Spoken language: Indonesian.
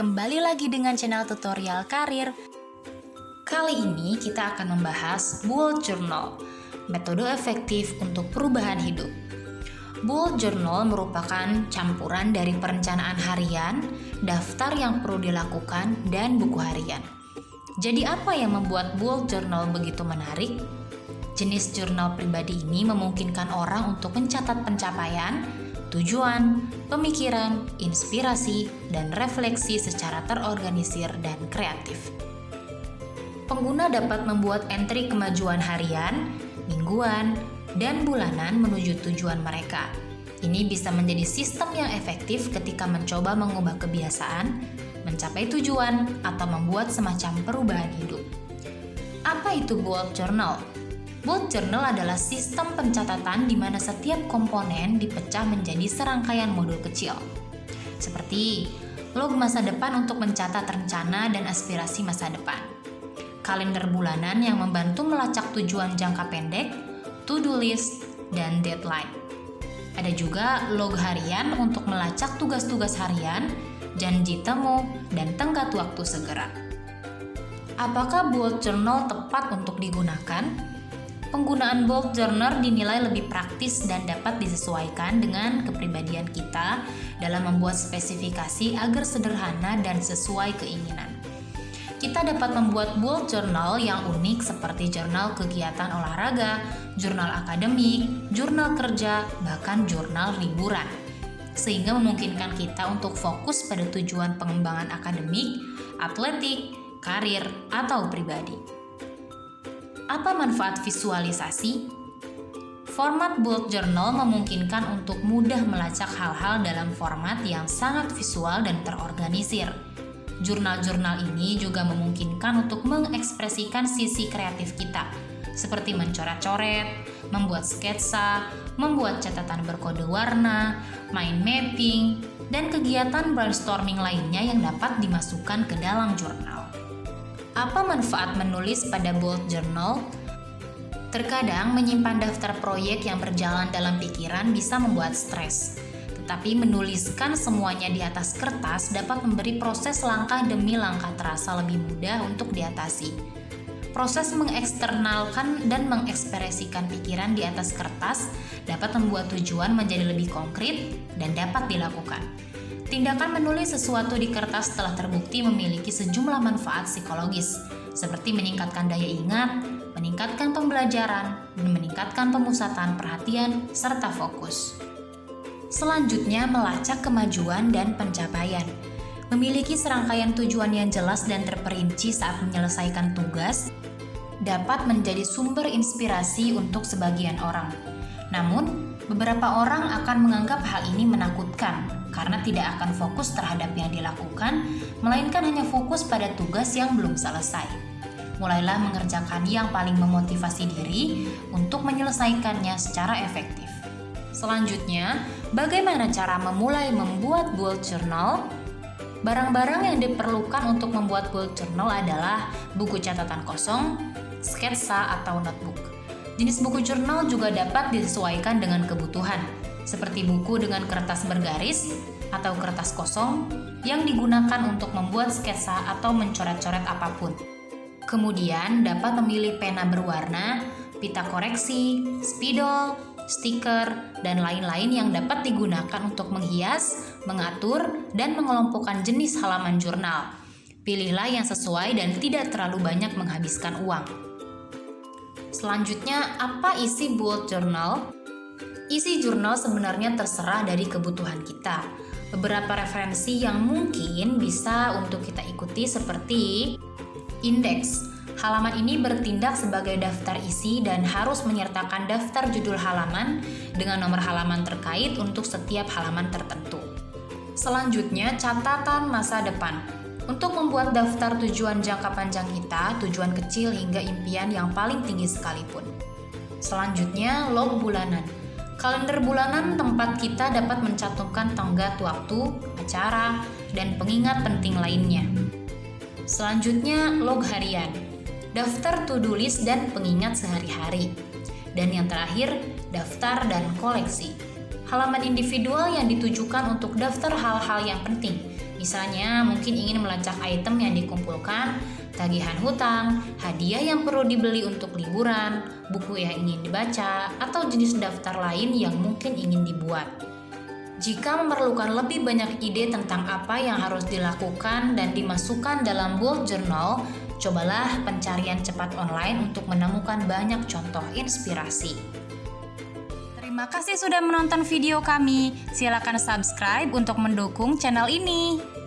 kembali lagi dengan channel tutorial karir. Kali ini kita akan membahas bullet journal, metode efektif untuk perubahan hidup. Bullet journal merupakan campuran dari perencanaan harian, daftar yang perlu dilakukan, dan buku harian. Jadi apa yang membuat bullet journal begitu menarik? Jenis jurnal pribadi ini memungkinkan orang untuk mencatat pencapaian, tujuan, pemikiran, inspirasi, dan refleksi secara terorganisir dan kreatif. Pengguna dapat membuat entry kemajuan harian, mingguan, dan bulanan menuju tujuan mereka. Ini bisa menjadi sistem yang efektif ketika mencoba mengubah kebiasaan, mencapai tujuan, atau membuat semacam perubahan hidup. Apa itu bullet journal? Bullet journal adalah sistem pencatatan di mana setiap komponen dipecah menjadi serangkaian modul kecil. Seperti log masa depan untuk mencatat rencana dan aspirasi masa depan. Kalender bulanan yang membantu melacak tujuan jangka pendek, to-do list, dan deadline. Ada juga log harian untuk melacak tugas-tugas harian, janji temu, dan tenggat waktu segera. Apakah bullet journal tepat untuk digunakan? Penggunaan bullet journal dinilai lebih praktis dan dapat disesuaikan dengan kepribadian kita dalam membuat spesifikasi agar sederhana dan sesuai keinginan. Kita dapat membuat bullet journal yang unik seperti jurnal kegiatan olahraga, jurnal akademik, jurnal kerja, bahkan jurnal liburan. Sehingga memungkinkan kita untuk fokus pada tujuan pengembangan akademik, atletik, karir, atau pribadi. Apa manfaat visualisasi? Format bullet journal memungkinkan untuk mudah melacak hal-hal dalam format yang sangat visual dan terorganisir. Jurnal-jurnal ini juga memungkinkan untuk mengekspresikan sisi kreatif kita, seperti mencoret-coret, membuat sketsa, membuat catatan berkode warna, mind mapping, dan kegiatan brainstorming lainnya yang dapat dimasukkan ke dalam jurnal. Apa manfaat menulis pada bullet journal? Terkadang menyimpan daftar proyek yang berjalan dalam pikiran bisa membuat stres. Tetapi menuliskan semuanya di atas kertas dapat memberi proses langkah demi langkah terasa lebih mudah untuk diatasi. Proses mengeksternalkan dan mengekspresikan pikiran di atas kertas dapat membuat tujuan menjadi lebih konkret dan dapat dilakukan. Tindakan menulis sesuatu di kertas telah terbukti memiliki sejumlah manfaat psikologis, seperti meningkatkan daya ingat, meningkatkan pembelajaran, dan meningkatkan pemusatan perhatian serta fokus. Selanjutnya, melacak kemajuan dan pencapaian. Memiliki serangkaian tujuan yang jelas dan terperinci saat menyelesaikan tugas dapat menjadi sumber inspirasi untuk sebagian orang. Namun, beberapa orang akan menganggap hal ini menakutkan karena tidak akan fokus terhadap yang dilakukan, melainkan hanya fokus pada tugas yang belum selesai. Mulailah mengerjakan yang paling memotivasi diri untuk menyelesaikannya secara efektif. Selanjutnya, bagaimana cara memulai membuat bullet journal? Barang-barang yang diperlukan untuk membuat bullet journal adalah buku catatan kosong, sketsa, atau notebook. Jenis buku jurnal juga dapat disesuaikan dengan kebutuhan, seperti buku dengan kertas bergaris atau kertas kosong yang digunakan untuk membuat sketsa atau mencoret-coret apapun. Kemudian dapat memilih pena berwarna, pita koreksi, spidol, stiker, dan lain-lain yang dapat digunakan untuk menghias, mengatur, dan mengelompokkan jenis halaman jurnal. Pilihlah yang sesuai dan tidak terlalu banyak menghabiskan uang. Selanjutnya, apa isi bullet journal? Isi jurnal sebenarnya terserah dari kebutuhan kita. Beberapa referensi yang mungkin bisa untuk kita ikuti seperti indeks. Halaman ini bertindak sebagai daftar isi dan harus menyertakan daftar judul halaman dengan nomor halaman terkait untuk setiap halaman tertentu. Selanjutnya, catatan masa depan. Untuk membuat daftar tujuan jangka panjang kita, tujuan kecil hingga impian yang paling tinggi sekalipun. Selanjutnya, log bulanan. Kalender bulanan tempat kita dapat mencantumkan tenggat waktu, acara, dan pengingat penting lainnya. Selanjutnya, log harian. Daftar to-do list dan pengingat sehari-hari. Dan yang terakhir, daftar dan koleksi. Halaman individual yang ditujukan untuk daftar hal-hal yang penting, Misalnya, mungkin ingin melacak item yang dikumpulkan, tagihan hutang, hadiah yang perlu dibeli untuk liburan, buku yang ingin dibaca, atau jenis daftar lain yang mungkin ingin dibuat. Jika memerlukan lebih banyak ide tentang apa yang harus dilakukan dan dimasukkan dalam bullet journal, cobalah pencarian cepat online untuk menemukan banyak contoh inspirasi. Terima kasih sudah menonton video kami. Silakan subscribe untuk mendukung channel ini.